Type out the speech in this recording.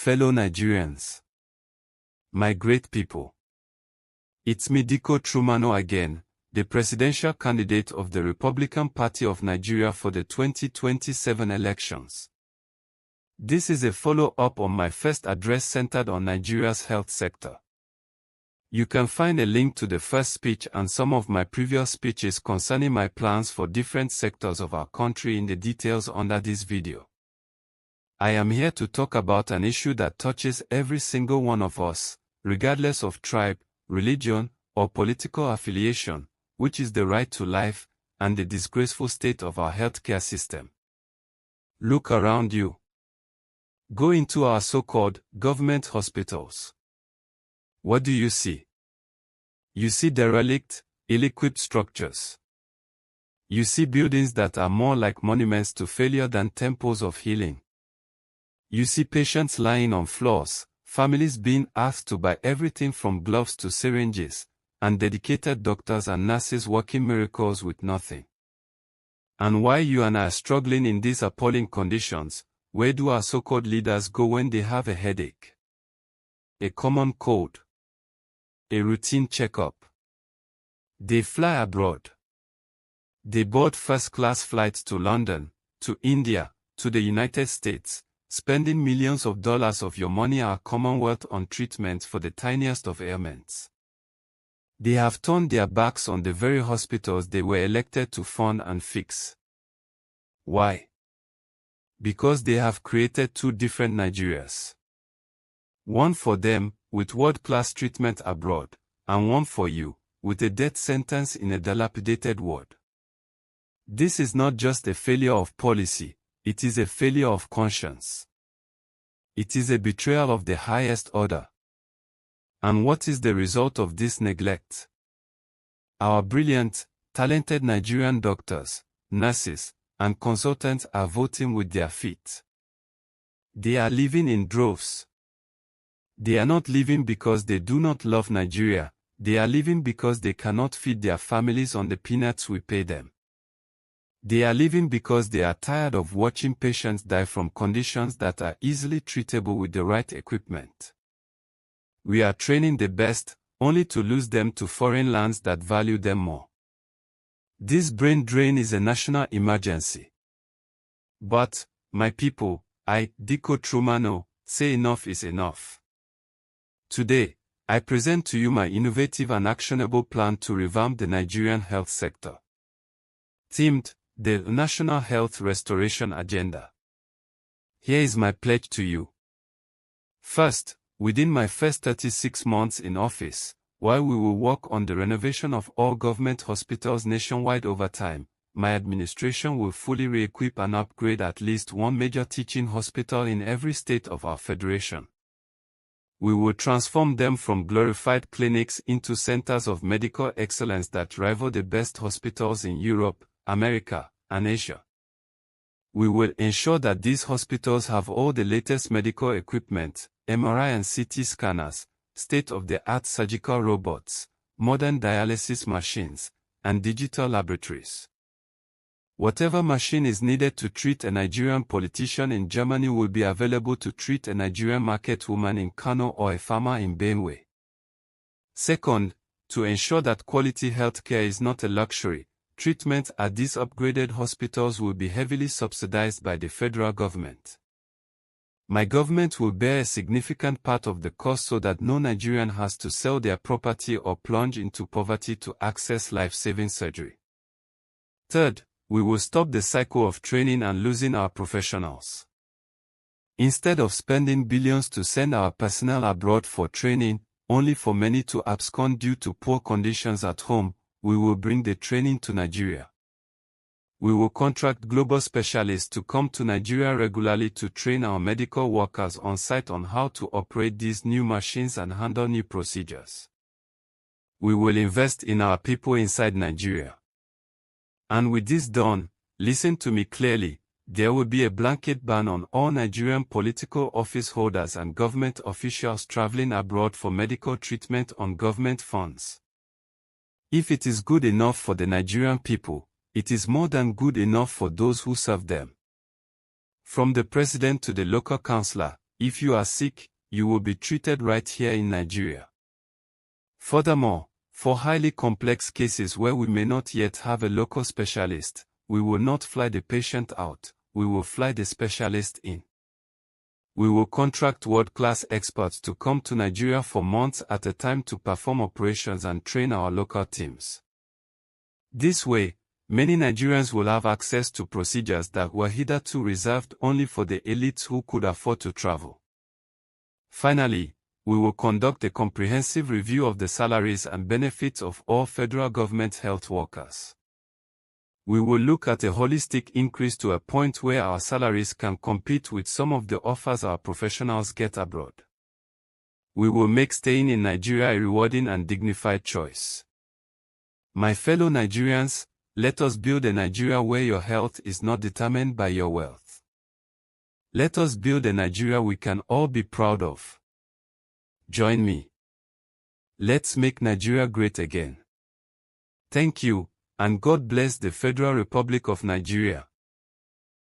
fellow Nigerians. My great people. It's me Diko Trumano again, the presidential candidate of the Republican Party of Nigeria for the 2027 elections. This is a follow-up on my first address centered on Nigeria's health sector. You can find a link to the first speech and some of my previous speeches concerning my plans for different sectors of our country in the details under this video. I am here to talk about an issue that touches every single one of us, regardless of tribe, religion, or political affiliation, which is the right to life and the disgraceful state of our healthcare system. Look around you. Go into our so-called government hospitals. What do you see? You see derelict, ill-equipped structures. You see buildings that are more like monuments to failure than temples of healing. You see patients lying on floors, families being asked to buy everything from gloves to syringes, and dedicated doctors and nurses working miracles with nothing. And while you and I are struggling in these appalling conditions, where do our so-called leaders go when they have a headache? A common cold. A routine checkup. They fly abroad. They board first-class flights to London, to India, to the United States, spending millions of dollars of your money, our Commonwealth, on treatment for the tiniest of ailments. They have turned their backs on the very hospitals they were elected to fund and fix. Why? Because they have created two different Nigerias. One for them, with world-class treatment abroad, and one for you, with a death sentence in a dilapidated ward. This is not just a failure of policy, it is a failure of conscience. It is a betrayal of the highest order. And what is the result of this neglect? Our brilliant, talented Nigerian doctors, nurses, and consultants are voting with their feet. They are leaving in droves. They are not leaving because they do not love Nigeria, they are leaving because they cannot feed their families on the peanuts we pay them. They are leaving because they are tired of watching patients die from conditions that are easily treatable with the right equipment. We are training the best, only to lose them to foreign lands that value them more. This brain drain is a national emergency. But, my people, I, Diko Trumano, say enough is enough. Today, I present to you my innovative and actionable plan to revamp the Nigerian health sector. Themed, the National Health Restoration Agenda. Here is my pledge to you. First, within my first 36 months in office, while we will work on the renovation of all government hospitals nationwide over time, my administration will fully re-equip and upgrade at least one major teaching hospital in every state of our federation. We will transform them from glorified clinics into centers of medical excellence that rival the best hospitals in Europe, America, and Asia. We will ensure that these hospitals have all the latest medical equipment, MRI and CT scanners, state-of-the-art surgical robots, modern dialysis machines, and digital laboratories. Whatever machine is needed to treat a Nigerian politician in Germany will be available to treat a Nigerian market woman in Kano or a farmer in Benue. Second, to ensure that quality healthcare is not a luxury, treatment at these upgraded hospitals will be heavily subsidized by the federal government. My government will bear a significant part of the cost so that no Nigerian has to sell their property or plunge into poverty to access life-saving surgery. Third, we will stop the cycle of training and losing our professionals. Instead of spending billions to send our personnel abroad for training, only for many to abscond due to poor conditions at home, we will bring the training to Nigeria. We will contract global specialists to come to Nigeria regularly to train our medical workers on site on how to operate these new machines and handle new procedures. We will invest in our people inside Nigeria. And with this done, listen to me clearly, there will be a blanket ban on all Nigerian political office holders and government officials traveling abroad for medical treatment on government funds. If it is good enough for the Nigerian people, it is more than good enough for those who serve them. From the president to the local councillor, If you are sick, you will be treated right here in Nigeria. Furthermore, for highly complex cases where we may not yet have a local specialist, we will not fly the patient out, we will fly the specialist in. We will contract world-class experts to come to Nigeria for months at a time to perform operations and train our local teams. This way, many Nigerians will have access to procedures that were hitherto reserved only for the elites who could afford to travel. Finally, we will conduct a comprehensive review of the salaries and benefits of all federal government health workers. We will look at a holistic increase to a point where our salaries can compete with some of the offers our professionals get abroad. We will make staying in Nigeria a rewarding and dignified choice. My fellow Nigerians, let us build a Nigeria where your health is not determined by your wealth. Let us build a Nigeria we can all be proud of. Join me. Let's make Nigeria great again. Thank you, and God bless the Federal Republic of Nigeria.